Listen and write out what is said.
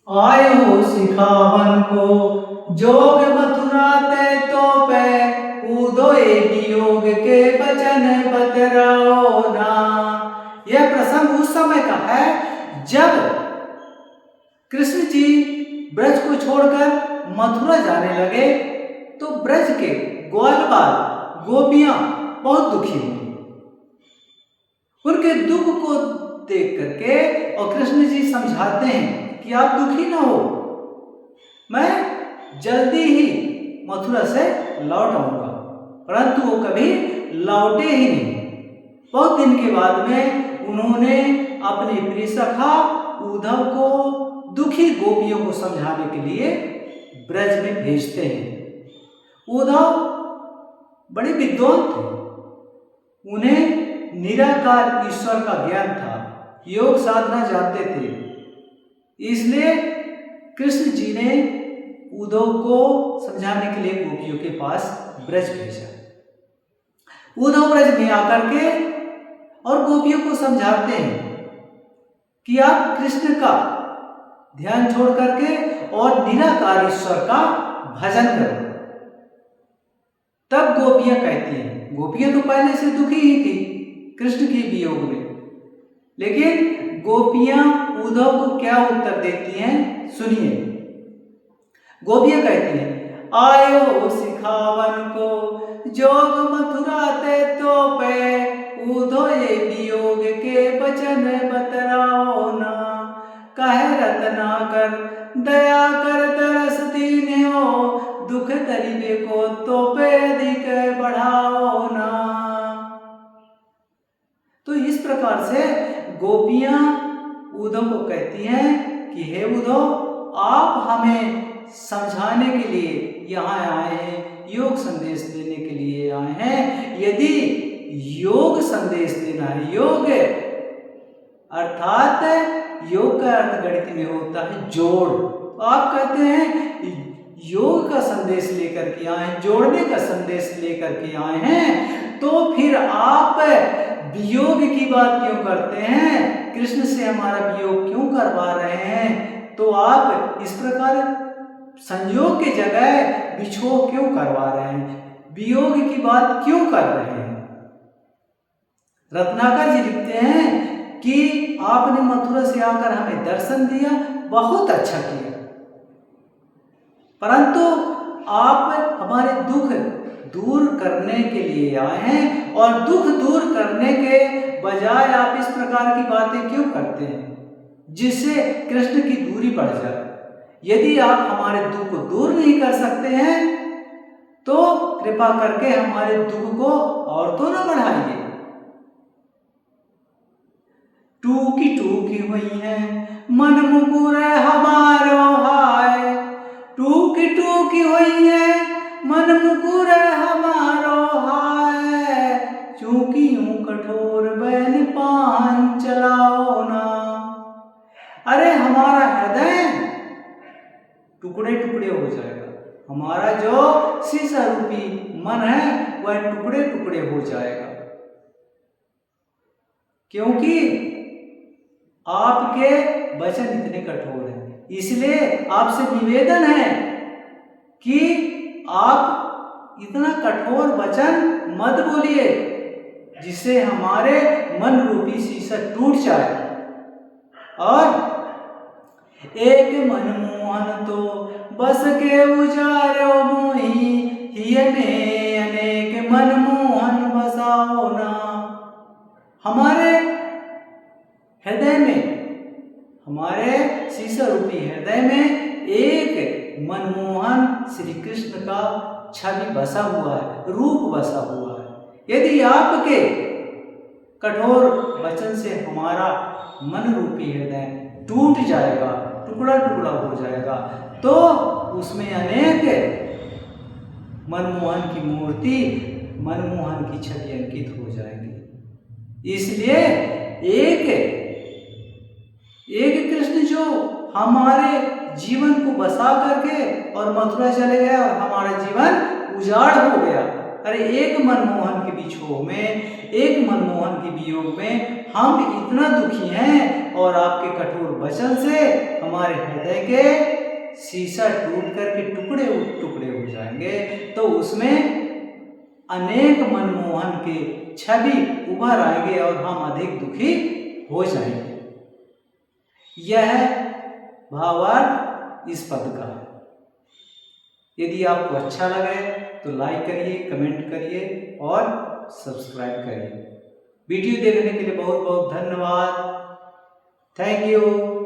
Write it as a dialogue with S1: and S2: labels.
S1: आयो सिखावन को जोग मथुरा ते तो पे कूदो वियोग के बचन बतराओ ना। यह प्रसंग उस समय का है जब कृष्ण जी ब्रज को छोड़कर मथुरा जाने लगे तो ब्रज के ग्वाल बाल गोपियां बहुत दुखी हुई। उनके दुख को देख करके और कृष्ण जी समझाते हैं कि आप दुखी ना हो, मैं जल्दी ही मथुरा से लौट आऊंगा। परंतु वो कभी लौटे ही नहीं। बहुत दिन के बाद में उन्होंने अपने प्रिय सखा उद्धव को दुखी गोपियों को समझाने के लिए ब्रज में भेजते हैं। उद्धव बड़े विद्वान थे, उन्हें निराकार ईश्वर का ज्ञान था, योग साधना जानते थे। इसलिए कृष्ण जी ने उद्धव को समझाने के लिए गोपियों के पास ब्रज भेजा। उद्धव ब्रज में आकर के और गोपियों को समझाते हैं कि आप कृष्ण का ध्यान छोड़ करके और निराकार ईश्वर का भजन करो। तब गोपियां कहती हैं, गोपियां तो पहले से दुखी ही थी कृष्ण के वियोग में, लेकिन गोपियां उद्धव को क्या उत्तर देती हैं सुनिए। गोपियां कहती हैं, आयो सिखावन को जोग मथुरा ते तो पे उद्धव ये वियोग के बचन बतराओ ना। कहे रत्नाकर दया कर तरस दीन हो दुख तरीबे को तो पे अधिक बढ़ाओ ना। तो इस प्रकार से गोपियां उद्धव को कहती हैं कि हे उद्धव, आप हमें समझाने के लिए यहाँ आए हैं, योग संदेश देने के लिए आए हैं। यदि योग संदेश देना है, योग अर्थात योग का अर्थ गणित में होता है जोड़, तो आप कहते हैं योग का संदेश लेकर के आए हैं, जोड़ने का संदेश लेकर के आए हैं, तो फिर आप वियोग की बात क्यों करते हैं? कृष्ण से हमारा वियोग क्यों करवा रहे हैं? तो आप इस प्रकार संयोग की जगह विछोह क्यों करवा रहे हैं? वियोग की बात क्यों कर रहे हैं? रत्नाकर जी लिखते हैं कि आपने मथुरा से आकर हमें दर्शन दिया, बहुत अच्छा किया, परंतु आप हमारे दुख दूर करने के लिए आए हैं और दुख दूर करने के बजाय आप इस प्रकार की बातें क्यों करते हैं जिससे कृष्ण की दूरी बढ़ जाए। यदि आप हमारे दुख को दूर नहीं कर सकते हैं तो कृपा करके हमारे दुख को और तो न बढ़ाइए। टूकी टूकी हुई है मन मुकुर हमारो हाय, टूकी टूकी हुई है मन मुकुर हमारो हाय, चूंकि यूं कठोर बैन पान चलाओ ना। अरे हमारा हृदय टुकड़े टुकड़े हो जाएगा, हमारा जो शीशा रूपी मन है वह टुकड़े टुकड़े हो जाएगा, क्योंकि आपके वचन इतने कठोर हैं। इसलिए आपसे निवेदन है कि आप इतना कठोर वचन मत बोलिए जिससे हमारे मन रूपी शीशा टूट जाए। और एक मनमोहन तो बस के उजारो मोही, हिय में अनेक मनमोहन बसाओ ना। हमारे हृदय में, हमारे शीशा रूपी हृदय में एक मनमोहन श्री कृष्ण का छवि बसा हुआ है, रूप बसा हुआ है। यदि आपके कठोर वचन से हमारा मन रूपी हृदय टूट जाएगा, टुकड़ा टुकड़ा हो जाएगा, तो उसमें अनेक मनमोहन की मूर्ति, मनमोहन की छवि अंकित हो जाएगी। इसलिए एक कृष्ण जो हमारे जीवन को बसा करके और मथुरा चले गया और हमारा जीवन उजाड़ हो गया। अरे एक मनमोहन के बिछोह में, एक मनमोहन के वियोग में हम इतना दुखी हैं और आपके कठोर वचन से हमारे हृदय के शीशा टूट करके टुकड़े टुकड़े हो जाएंगे, तो उसमें अनेक मनमोहन के छवि उभर आएंगे और हम अधिक दुखी हो जाएंगे। यह भावार्थ इस पद का है। यदि आपको अच्छा लगे तो लाइक करिए, कमेंट करिए और सब्सक्राइब करिए। वीडियो देखने के लिए बहुत बहुत धन्यवाद। Thank you.